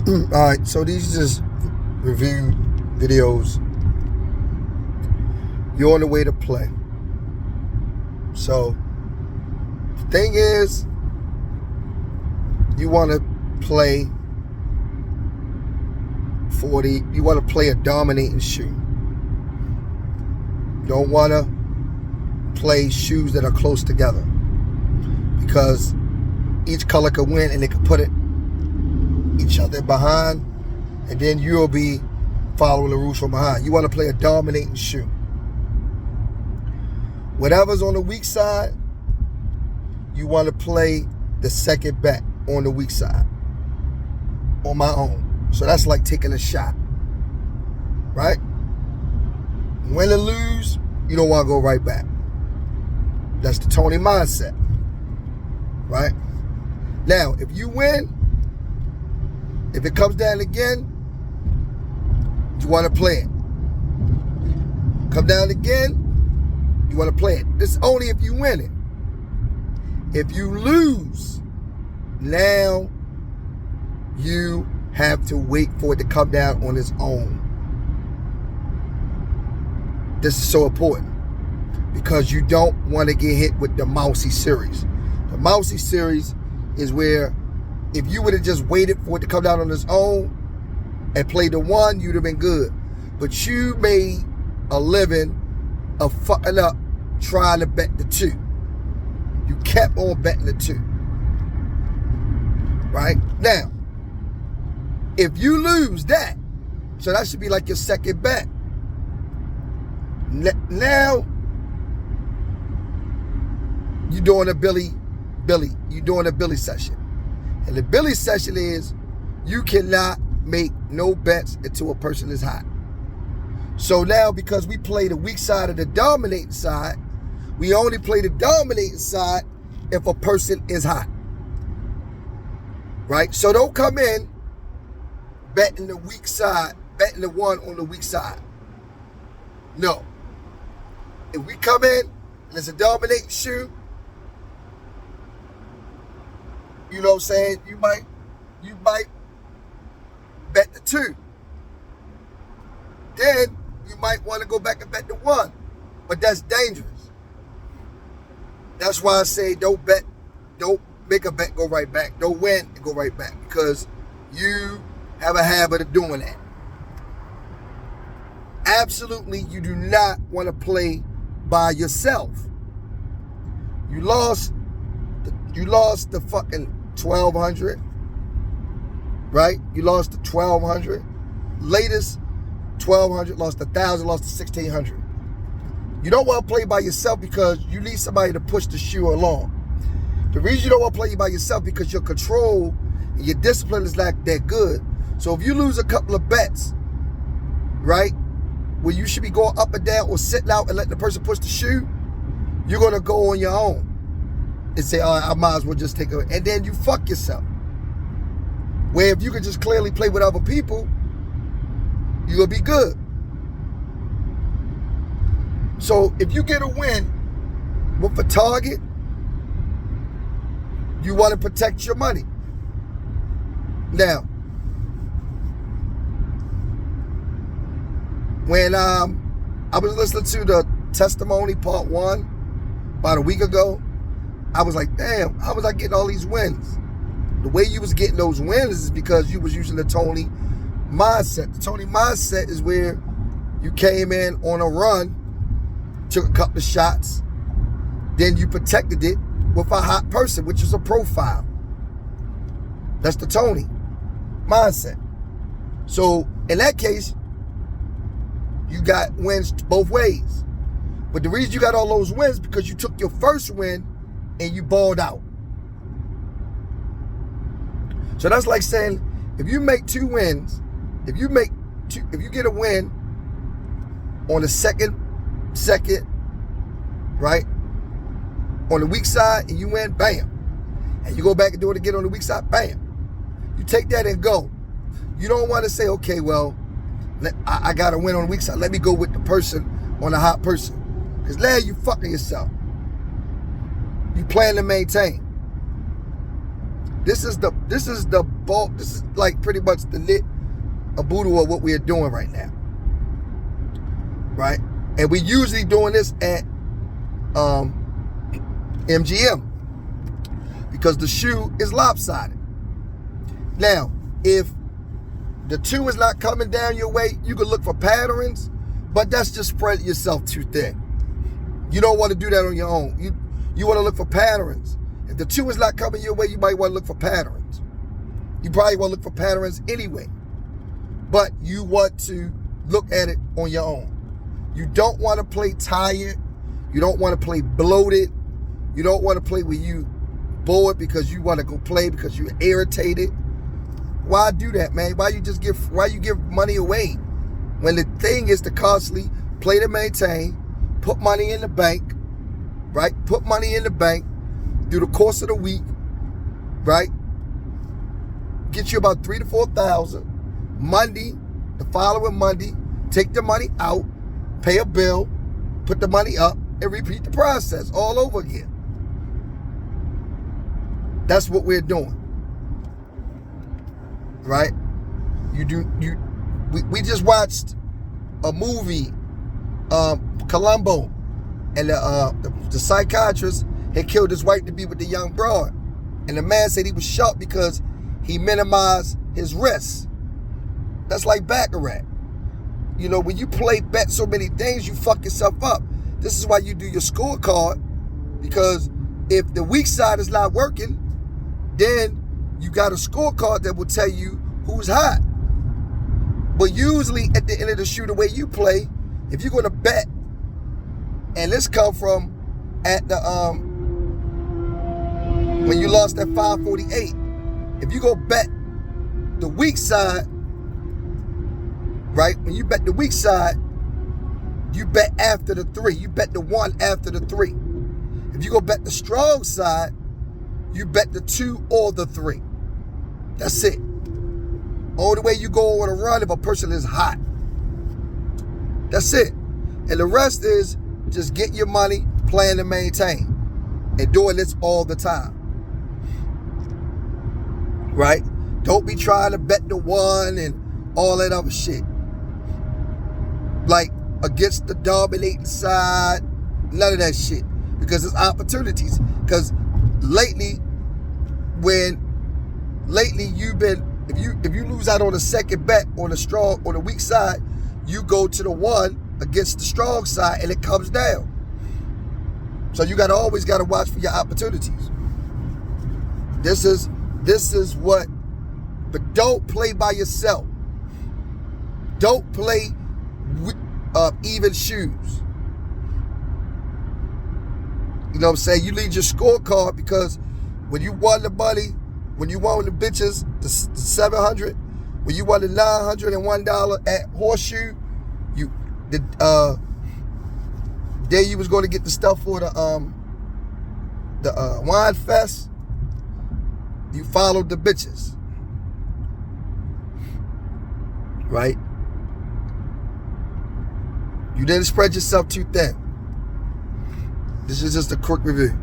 Alright, so these are just review videos. You're on the way to play. So, the thing is, you want to play 40, you want to play a dominating shoe. You don't want to play shoes that are close together, because each color could win and they could put it each other behind, and then you'll be following the rules from behind. You want to play a dominating shoe. Whatever's on the weak side, you want to play the second bet on the weak side on my own. So that's like taking a shot, right? Win or lose, you don't want to go right back. That's the Tony mindset, right? Now, if you win, if it comes down again, you want to play it. Come down again, you want to play it. This is only if you win it. If you lose, now you have to wait for it to come down on its own. This is so important, because you don't want to get hit with the Mousy series. The Mousy series is where if you would have just waited for it to come down on its own and played the one, you'd have been good. But you made a living of fucking up trying to bet the two. You kept on betting the two. Right? Now, if you lose that, so that should be like your second bet. Now, you're doing a Billy. You're doing a Billy session. And the Billy session is you cannot make no bets until a person is hot. So now, because we play the weak side of the dominating side, we only play the dominating side if a person is hot. Right? So don't come in betting the weak side, betting the one on the weak side. No. If we come in and it's a dominating shoe, you know what I'm saying? You might bet the two. Then you might want to go back and bet the one. But that's dangerous. That's why I say don't make a bet go right back. Don't win and go right back, because you have a habit of doing that. Absolutely, you do not want to play by yourself. You lost the fucking 1,200, right? You lost the 1,200. Latest 1,200, lost 1,000, lost the 1,600. You don't want to play by yourself because you need somebody to push the shoe along. The reason you don't want to play by yourself because your control and your discipline is not that good. So if you lose a couple of bets, right, where you should be going up and down or sitting out and letting the person push the shoe, you're going to go on your own and say, all right, I might as well just take it. And then you fuck yourself. Where if you could just clearly play with other people, you're going to be good. So if you get a win with a target, you want to protect your money. Now, when I was listening to the testimony part 1 about a week ago, I was like, damn, how was I getting all these wins? The way you was getting those wins is because you was using the Tony mindset. The Tony mindset is where you came in on a run, took a couple of shots, then you protected it with a hot person, which is a profile. That's the Tony mindset. So in that case, you got wins both ways. But the reason you got all those wins is because you took your first win and you balled out. So that's like saying, if you make 2 wins, if you get a win on the second, right, on the weak side, and you win, bam. And you go back and do it again on the weak side, bam. You take that and go. You don't want to say, okay, well, I got to win on the weak side. Let me go with the person on the hot person. Because now you fucking yourself. You plan to maintain. This is the bulk. This is like pretty much the lit aboodle of what we are doing right now. Right? And we usually doing this at MGM because the shoe is lopsided. Now, if the 2 is not coming down your way, you can look for patterns, but that's just spreading yourself too thin. You don't want to do that on your own. You want to look for patterns. If the 2 is not coming your way, you might want to look for patterns. You probably want to look for patterns anyway, but you want to look at it on your own. You don't want to play tired. You don't want to play bloated. You don't want to play where you bored because you want to go play because you're irritated. Why do that, man? Why you give money away when the thing is to constantly play to maintain, put money in the bank, right? Put money in the bank through the course of the week, right? Get you about 3,000 to 4,000. Monday, the following Monday, take the money out, pay a bill, put the money up, and repeat the process all over again. That's what we're doing. Right? We just watched a movie, Columbo, and the psychiatrist had killed his wife to be with the young broad. And the man said he was shocked because he minimized his risks. That's like Baccarat. You know, when you bet so many things, you fuck yourself up. This is why you do your scorecard, because if the weak side is not working, then you got a scorecard that will tell you who's hot. But usually at the end of the shoe, the way you play, if you're going to bet, and this come from at the when you lost at 548, if you go bet the weak side, right? When you bet the weak side, you bet after the 3. You bet the 1 after the 3. If you go bet the strong side, you bet the 2 or the 3. That's it. Only way you go on a run if a person is hot. That's it. And the rest is just get your money, plan to maintain, and doing this all the time. Right? Don't be trying to bet the 1 and all that other shit. Like against the dominating side, none of that shit. Because it's opportunities. Because lately you've been, if you lose out on the second bet on the weak side, you go to the 1 against the strong side and it comes down. So you always gotta watch for your opportunities. This is what, but don't play by yourself. Don't play even shoes. You know what I'm saying? You leave your scorecard because when you won the money, when you won the bitches, the 700, when you won the $901 at Horseshoe, then you was going to get the stuff for the wine fest. You followed the bitches, right? You didn't spread yourself too thin. This is just a quick review.